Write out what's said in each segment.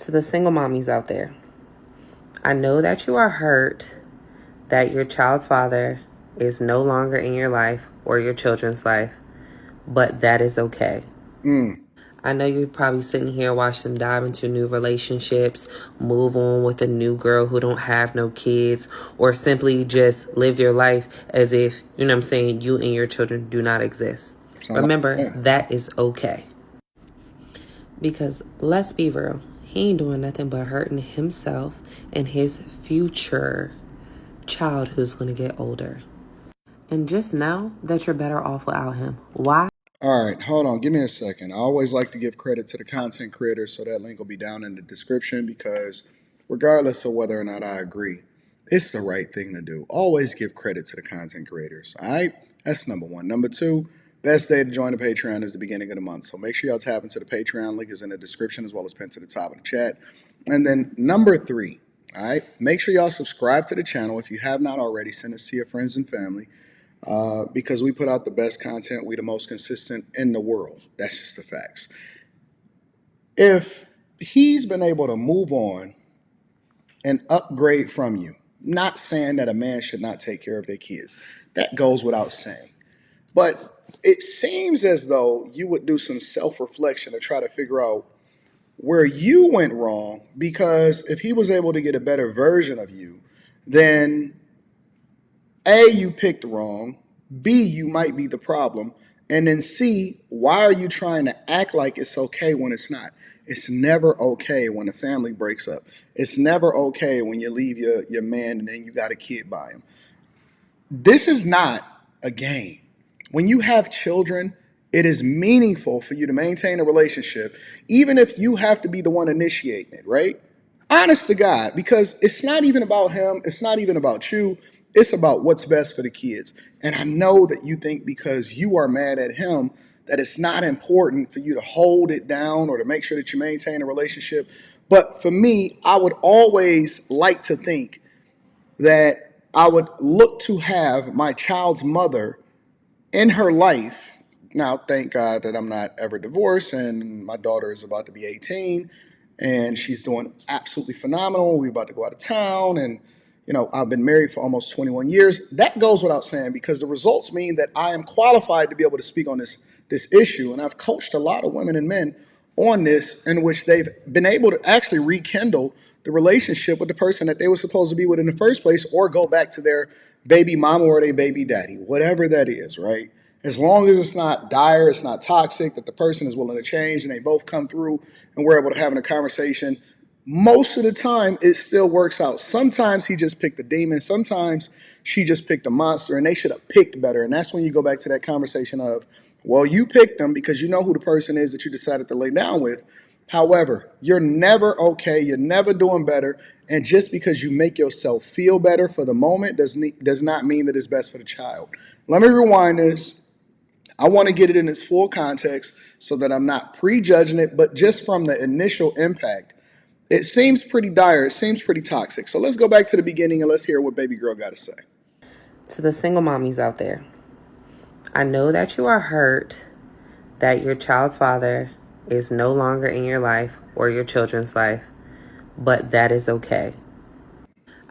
To the single mommies out there, I know that you are hurt that your child's father is no longer in your life or your children's life, but that is okay. I know you're probably sitting here watching them dive into new relationships, move on with a new girl who don't have no kids, or simply just live their life as if, you know what I'm saying, you and your children do not exist. Remember, that is okay. Because let's be real, he ain't doing nothing but hurting himself and his future child who's going to get older. And just know that you're better off without him. Why? All right, hold on. Give me a second. I always like to give credit to the content creators, so that link will be down in the description because regardless of whether or not I agree, it's the right thing to do. Always give credit to the content creators. All right, that's number one. Number two, best day to join the Patreon is the beginning of the month. So make sure y'all tap into the Patreon. Link is in the description as well as pinned to the top of the chat. And then number three, all right, make sure y'all subscribe to the channel. If you have not already, send this to your friends and family. Because we put out the best content, we the most consistent in the world. That's just the facts. If he's been able to move on and upgrade from you, not saying that a man should not take care of their kids, that goes without saying. But it seems as though you would do some self-reflection to try to figure out where you went wrong, because if he was able to get a better version of you, then A, you picked wrong. B, you might be the problem. And then C, why are you trying to act like it's okay when it's not? It's never okay when a family breaks up. It's never okay when you leave your man and then you got a kid by him. This is not a game. When you have children, it is meaningful for you to maintain a relationship, even if you have to be the one initiating it, right? Honest to God, because it's not even about him. It's not even about you. It's about what's best for the kids. And I know that you think because you are mad at him that it's not important for you to hold it down or to make sure that you maintain a relationship. But for me, I would always like to think that I would look to have my child's mother in her life. Now, thank God that I'm not ever divorced and my daughter is about to be 18 and she's doing absolutely phenomenal. We're about to go out of town and, I've been married for almost 21 years. That goes without saying because the results mean that I am qualified to be able to speak on this issue. And I've coached a lot of women and men on this in which they've been able to actually rekindle the relationship with the person that they were supposed to be with in the first place, or go back to their baby mama or their baby daddy, whatever that is, right? As long as it's not dire, it's not toxic, that the person is willing to change and they both come through and we're able to have a conversation, most of the time it still works out. Sometimes he just picked a demon. Sometimes she just picked a monster and they should have picked better. And that's when you go back to that conversation of, well, you picked them because you know who the person is that you decided to lay down with. However, you're never okay. You're never doing better. And just because you make yourself feel better for the moment does not mean that it's best for the child. Let me rewind this. I want to get it in its full context so that I'm not prejudging it, but just from the initial impact, it seems pretty dire. It seems pretty toxic. So let's go back to the beginning and let's hear what baby girl got to say. To the single mommies out there, I know that you are hurt that your child's father is no longer in your life or your children's life, but that is okay.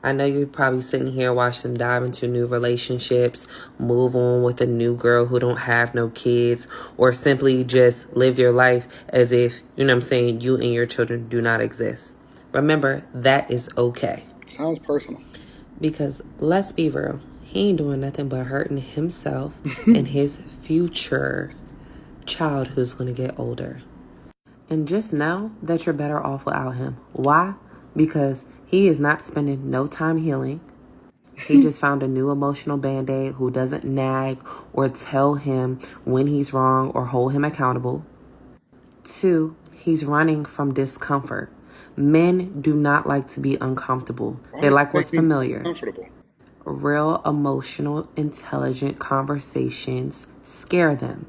I know you're probably sitting here watching them dive into new relationships, move on with a new girl who don't have no kids, or simply just live their life as if, you know what I'm saying, you and your children do not exist. Remember, that is okay. Sounds personal. Because let's be real, he ain't doing nothing but hurting himself and his future child who's going to get older. And just know that you're better off without him. Why? Because he is not spending no time healing. He just found a new emotional band-aid who doesn't nag or tell him when he's wrong or hold him accountable. 2, he's running from discomfort. Men do not like to be uncomfortable. They like what's familiar. Comfortable. Real emotional, intelligent conversations scare them.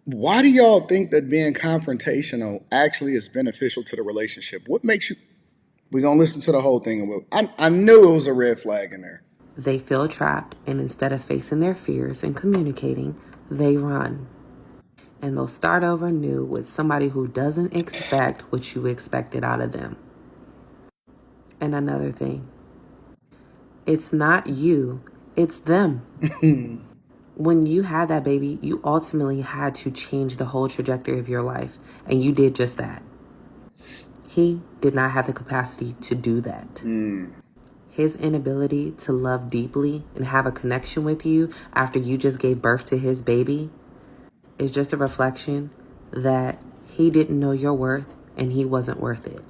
Why do y'all think that being confrontational actually is beneficial to the relationship? What makes you... We're going to listen to the whole thing. I knew it was a red flag in there. They feel trapped, and instead of facing their fears and communicating, they run. and they'll start over new with somebody who doesn't expect what you expected out of them. And another thing, it's not you, it's them. When you had that baby, you ultimately had to change the whole trajectory of your life, and you did just that. He did not have the capacity to do that. His inability to love deeply and have a connection with you after you just gave birth to his baby is just a reflection that he didn't know your worth and he wasn't worth it.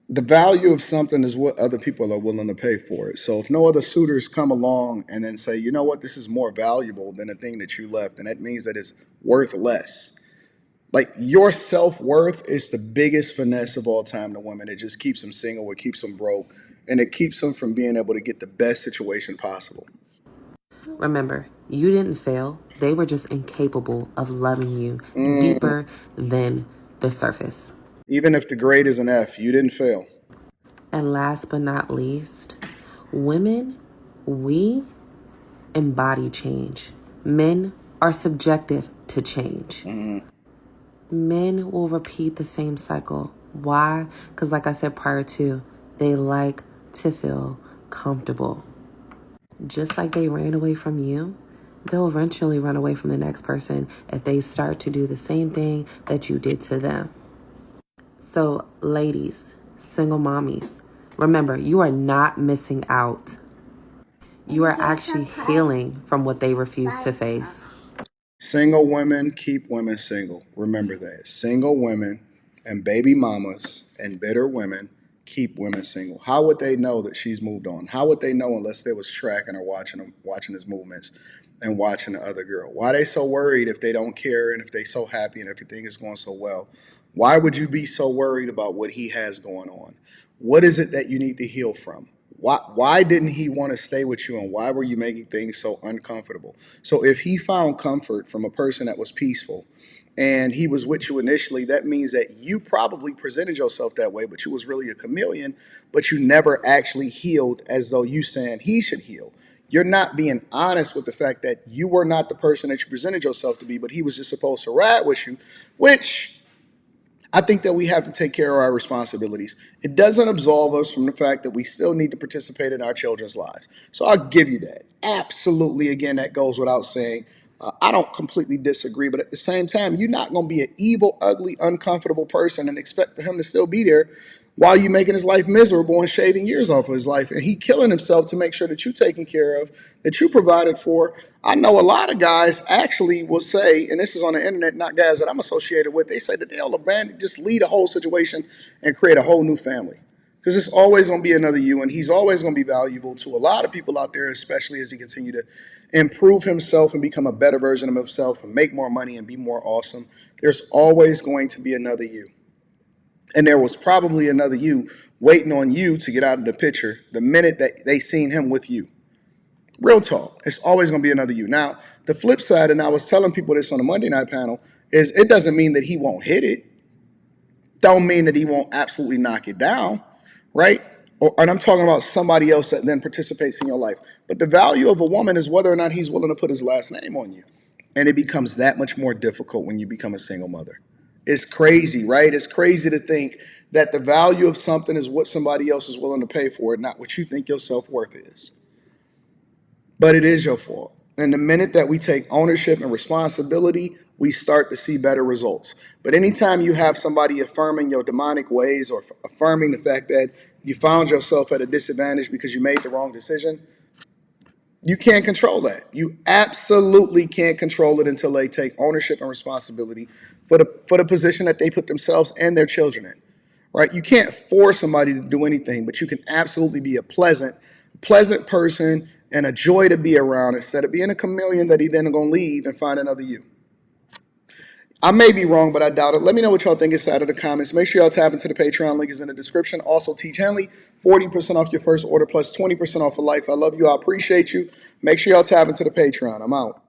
The value of something is what other people are willing to pay for it. So if no other suitors come along and then say, you know what, this is more valuable than the thing that you left, then that means that it's worth less. Like, your self-worth is the biggest finesse of all time to women. It just keeps them single, it keeps them broke, and it keeps them from being able to get the best situation possible. Remember, you didn't fail. They were just incapable of loving you deeper than the surface. Even if the grade is an F, you didn't fail. And last but not least, women, we embody change. Men are subjective to change. Men will repeat the same cycle. Why? Because like I said prior to, they like to feel comfortable. Just like they ran away from you, they'll eventually run away from the next person if they start to do the same thing that you did to them. So, ladies, single mommies, remember, you are not missing out. You are actually healing from what they refuse to face. Single women keep women single. Remember that. Single women and baby mamas and bitter women keep women single. How would they know that she's moved on? How would they know unless they was tracking or watching his movements and watching the other girl? Why are they so worried if they don't care and if they so happy and everything is going so well? Why would you be so worried about what he has going on? What is it that you need to heal from? Why didn't he want to stay with you, and why were you making things so uncomfortable? So if he found comfort from a person that was peaceful and he was with you initially, that means that you probably presented yourself that way, but you was really a chameleon, but you never actually healed as though you saying he should heal. You're not being honest with the fact that you were not the person that you presented yourself to be, but he was just supposed to ride with you, which I think that we have to take care of our responsibilities. It doesn't absolve us from the fact that we still need to participate in our children's lives. So I'll give you that. Absolutely, again, that goes without saying. I don't completely disagree, but at the same time, you're not going to be an evil, ugly, uncomfortable person and expect for him to still be there while you making his life miserable and shaving years off of his life, and he killing himself to make sure that you taken care of, that you provided for. I know a lot of guys actually will say, and this is on the internet, not guys that I'm associated with, they say that they'll abandon, just leave the whole situation and create a whole new family. Because it's always going to be another you, and he's always going to be valuable to a lot of people out there, especially as he continue to improve himself and become a better version of himself and make more money and be more awesome. There's always going to be another you. And there was probably another you waiting on you to get out of the picture the minute that they seen him with you. Real talk. It's always going to be another you. Now, the flip side, and I was telling people this on the Monday night panel, is it doesn't mean that he won't hit it. Don't mean that he won't absolutely knock it down, right? And I'm talking about somebody else that then participates in your life. But the value of a woman is whether or not he's willing to put his last name on you. And it becomes that much more difficult when you become a single mother. It's crazy, right? It's crazy to think that the value of something is what somebody else is willing to pay for it, not what you think your self-worth is. But it is your fault. And the minute that we take ownership and responsibility, we start to see better results. But anytime you have somebody affirming your demonic ways or affirming the fact that you found yourself at a disadvantage because you made the wrong decision, you can't control that. You absolutely can't control it until they take ownership and responsibility for the position that they put themselves and their children in. Right? You can't force somebody to do anything, but you can absolutely be a pleasant person and a joy to be around instead of being a chameleon that he then gonna leave and find another you. I may be wrong, but I doubt it. Let me know what y'all think inside of the comments. Make sure y'all tap into the Patreon. Link is in the description. Also, Teach Henley, 40% off your first order plus 20% off for life. I love you. I appreciate you. Make sure y'all tap into the Patreon. I'm out.